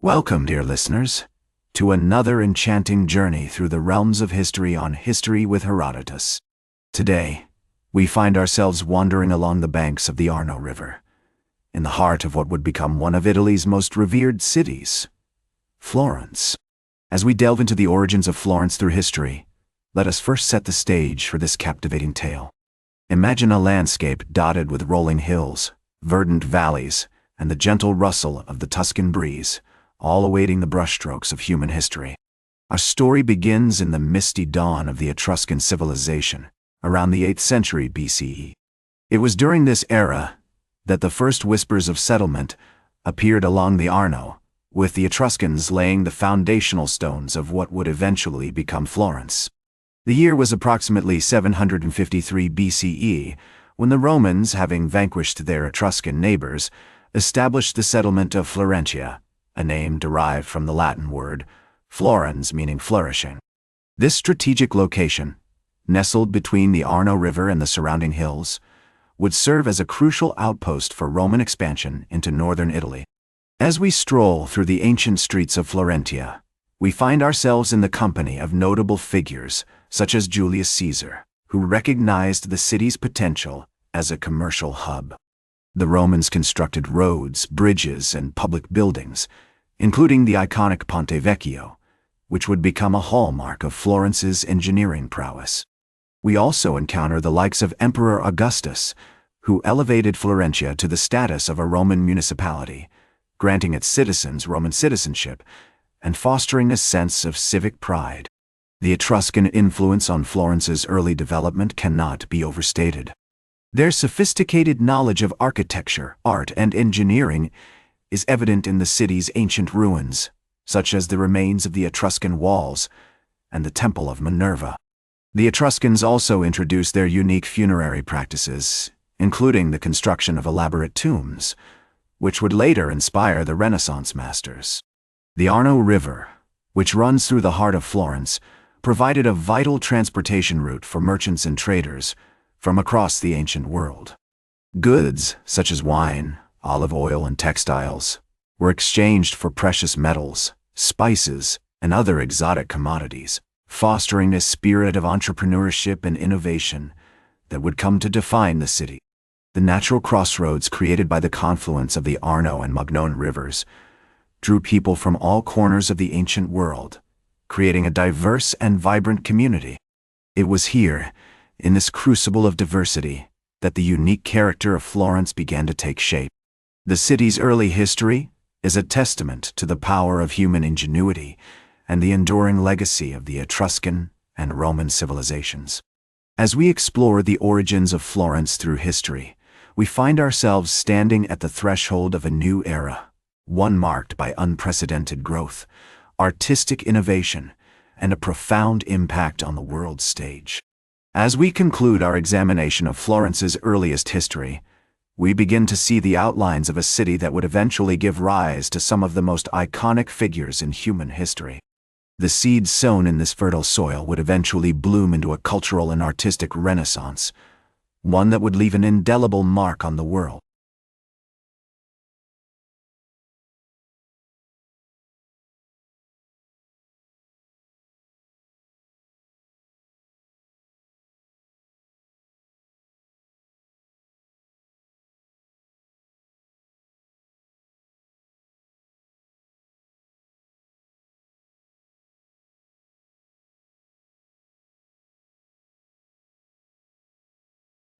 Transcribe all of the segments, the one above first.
Welcome, dear listeners, to another enchanting journey through the realms of history on History with Herodotus. Today, we find ourselves wandering along the banks of the Arno River, in the heart of what would become one of Italy's most revered cities, Florence. As we delve into the origins of Florence through history, let us first set the stage for this captivating tale. Imagine a landscape dotted with rolling hills, verdant valleys, and the gentle rustle of the Tuscan breeze, all awaiting the brushstrokes of human history. Our story begins in the misty dawn of the Etruscan civilization, around the 8th century BCE. It was during this era that the first whispers of settlement appeared along the Arno, with the Etruscans laying the foundational stones of what would eventually become Florence. The year was approximately 753 BCE, when the Romans, having vanquished their Etruscan neighbors, established the settlement of Florentia, a name derived from the Latin word florens, meaning flourishing. This strategic location, nestled between the Arno River and the surrounding hills, would serve as a crucial outpost for Roman expansion into northern Italy. As we stroll through the ancient streets of Florentia, we find ourselves in the company of notable figures such as Julius Caesar, who recognized the city's potential as a commercial hub. The Romans constructed roads, bridges, and public buildings, including the iconic Ponte Vecchio, which would become a hallmark of Florence's engineering prowess. We also encounter the likes of Emperor Augustus, who elevated Florentia to the status of a Roman municipality, granting its citizens Roman citizenship and fostering a sense of civic pride. The Etruscan influence on Florence's early development cannot be overstated. Their sophisticated knowledge of architecture, art, and engineering is evident in the city's ancient ruins, such as the remains of the Etruscan walls and the Temple of Minerva. The Etruscans also introduced their unique funerary practices, including the construction of elaborate tombs, which would later inspire the Renaissance masters. The Arno River, which runs through the heart of Florence, provided a vital transportation route for merchants and traders from across the ancient world. Goods, such as wine, olive oil, and textiles, were exchanged for precious metals, spices, and other exotic commodities, fostering a spirit of entrepreneurship and innovation that would come to define the city. The natural crossroads created by the confluence of the Arno and Magnone rivers drew people from all corners of the ancient world, creating a diverse and vibrant community. It was here, in this crucible of diversity, that the unique character of Florence began to take shape. The city's early history is a testament to the power of human ingenuity and the enduring legacy of the Etruscan and Roman civilizations. As we explore the origins of Florence through history, we find ourselves standing at the threshold of a new era, one marked by unprecedented growth, artistic innovation, and a profound impact on the world stage. As we conclude our examination of Florence's earliest history, we begin to see the outlines of a city that would eventually give rise to some of the most iconic figures in human history. The seeds sown in this fertile soil would eventually bloom into a cultural and artistic renaissance, one that would leave an indelible mark on the world.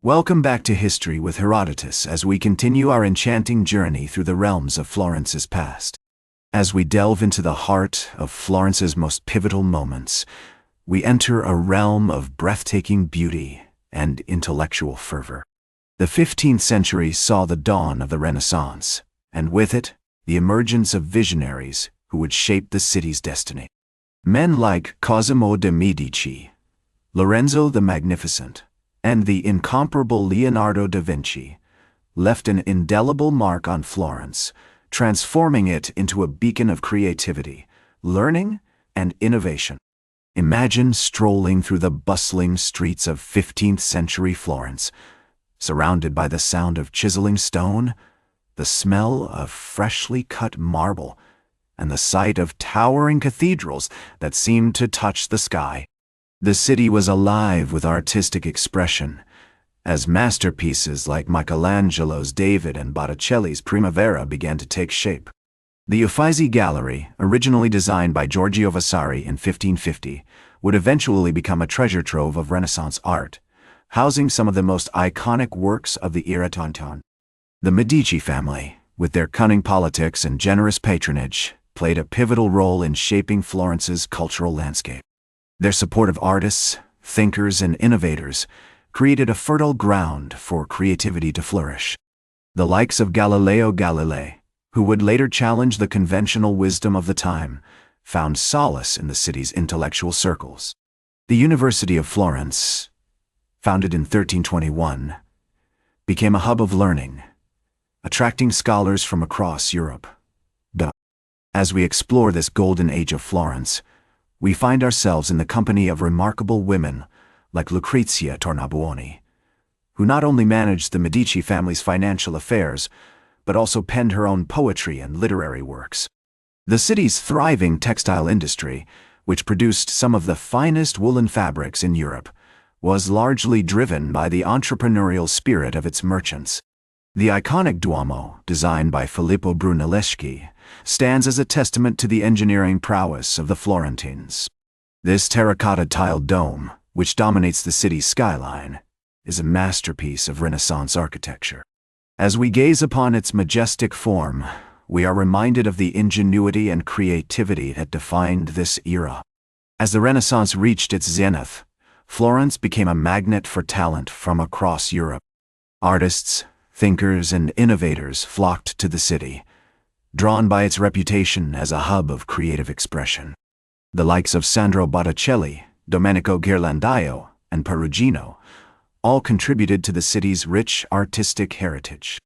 Welcome back to History with Herodotus as we continue our enchanting journey through the realms of Florence's past. As we delve into the heart of Florence's most pivotal moments, we enter a realm of breathtaking beauty and intellectual fervor. The 15th century saw the dawn of the Renaissance, and with it, the emergence of visionaries who would shape the city's destiny. Men like Cosimo de' Medici, Lorenzo the Magnificent, and the incomparable Leonardo da Vinci left an indelible mark on Florence, transforming it into a beacon of creativity, learning, and innovation. Imagine strolling through the bustling streets of 15th century Florence, surrounded by the sound of chiseling stone, the smell of freshly cut marble, and the sight of towering cathedrals that seemed to touch the sky. The city was alive with artistic expression, as masterpieces like Michelangelo's David and Botticelli's Primavera began to take shape. The Uffizi Gallery, originally designed by Giorgio Vasari in 1550, would eventually become a treasure trove of Renaissance art, housing some of the most iconic works of the era. The Medici family, with their cunning politics and generous patronage, played a pivotal role in shaping Florence's cultural landscape. Their support of artists, thinkers, and innovators created a fertile ground for creativity to flourish. The likes of Galileo Galilei, who would later challenge the conventional wisdom of the time, found solace in the city's intellectual circles. The University of Florence, founded in 1321, became a hub of learning, attracting scholars from across Europe. As we explore this golden age of Florence, we find ourselves in the company of remarkable women like Lucrezia Tornabuoni, who not only managed the Medici family's financial affairs, but also penned her own poetry and literary works. The city's thriving textile industry, which produced some of the finest woolen fabrics in Europe, was largely driven by the entrepreneurial spirit of its merchants. The iconic Duomo, designed by Filippo Brunelleschi, stands as a testament to the engineering prowess of the Florentines. This terracotta-tiled dome, which dominates the city's skyline, is a masterpiece of Renaissance architecture. As we gaze upon its majestic form, we are reminded of the ingenuity and creativity that defined this era. As the Renaissance reached its zenith, Florence became a magnet for talent from across Europe. Artists, thinkers, and innovators flocked to the city, drawn by its reputation as a hub of creative expression. The likes of Sandro Botticelli, Domenico Ghirlandaio, and Perugino all contributed to the city's rich artistic heritage.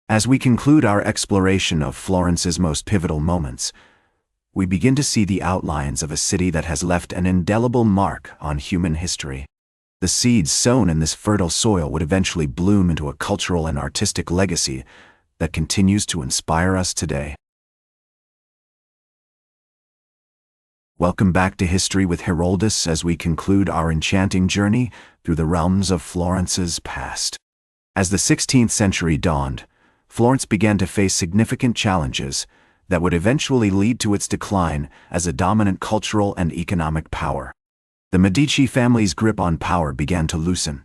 As we conclude our exploration of Florence's most pivotal moments, we begin to see the outlines of a city that has left an indelible mark on human history. The seeds sown in this fertile soil would eventually bloom into a cultural and artistic legacy that continues to inspire us today. Welcome back to History with Herodotus as we conclude our enchanting journey through the realms of Florence's past. As the 16th century dawned, Florence began to face significant challenges that would eventually lead to its decline as a dominant cultural and economic power. The Medici family's grip on power began to loosen,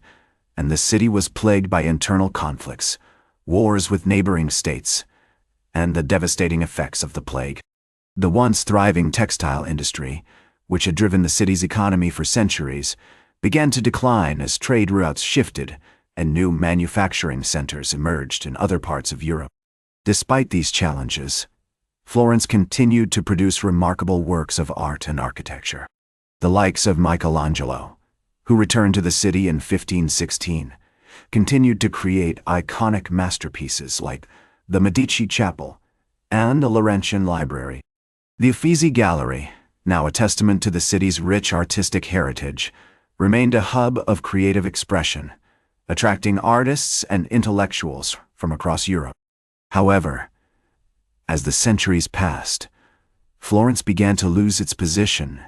and the city was plagued by internal conflicts, wars with neighboring states, and the devastating effects of the plague. The once thriving textile industry, which had driven the city's economy for centuries, began to decline as trade routes shifted and new manufacturing centers emerged in other parts of Europe. Despite these challenges, Florence continued to produce remarkable works of art and architecture. The likes of Michelangelo, who returned to the city in 1516, continued to create iconic masterpieces like the Medici Chapel and the Laurentian Library. The Uffizi Gallery, now a testament to the city's rich artistic heritage, remained a hub of creative expression, attracting artists and intellectuals from across Europe. However, as the centuries passed, Florence began to lose its position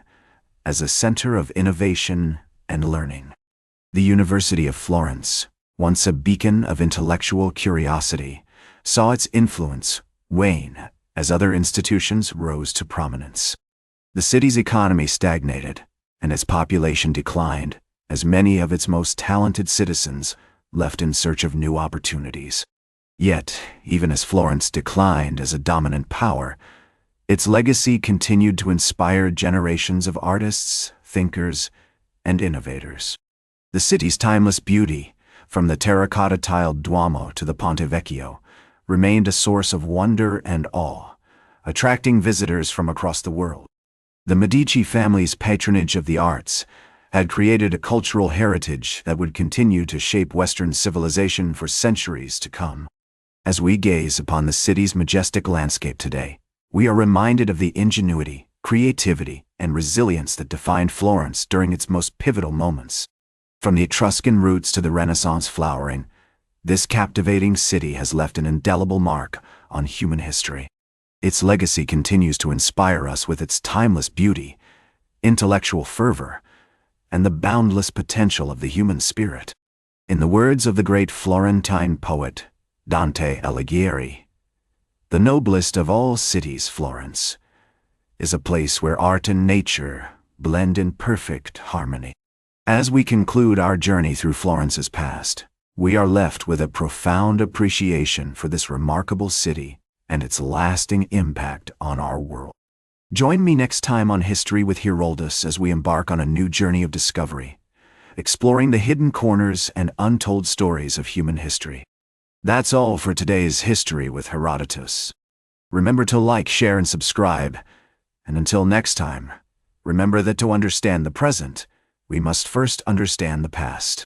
as a center of innovation and learning. The University of Florence, once a beacon of intellectual curiosity, saw its influence wane as other institutions rose to prominence. The city's economy stagnated, and its population declined as many of its most talented citizens left in search of new opportunities. Yet, even as Florence declined as a dominant power, its legacy continued to inspire generations of artists, thinkers, and innovators. The city's timeless beauty, from the terracotta-tiled Duomo to the Ponte Vecchio, remained a source of wonder and awe, attracting visitors from across the world. The Medici family's patronage of the arts had created a cultural heritage that would continue to shape Western civilization for centuries to come. As we gaze upon the city's majestic landscape today, we are reminded of the ingenuity, creativity, and resilience that defined Florence during its most pivotal moments. From the Etruscan roots to the Renaissance flowering, this captivating city has left an indelible mark on human history. Its legacy continues to inspire us with its timeless beauty, intellectual fervor, and the boundless potential of the human spirit. In the words of the great Florentine poet, Dante Alighieri, "The noblest of all cities, Florence, is a place where art and nature blend in perfect harmony." As we conclude our journey through Florence's past, we are left with a profound appreciation for this remarkable city and its lasting impact on our world. Join me next time on History with Herodotus as we embark on a new journey of discovery, exploring the hidden corners and untold stories of human history. That's all for today's History with Herodotus. Remember to like, share, and subscribe. And until next time, remember that to understand the present, we must first understand the past.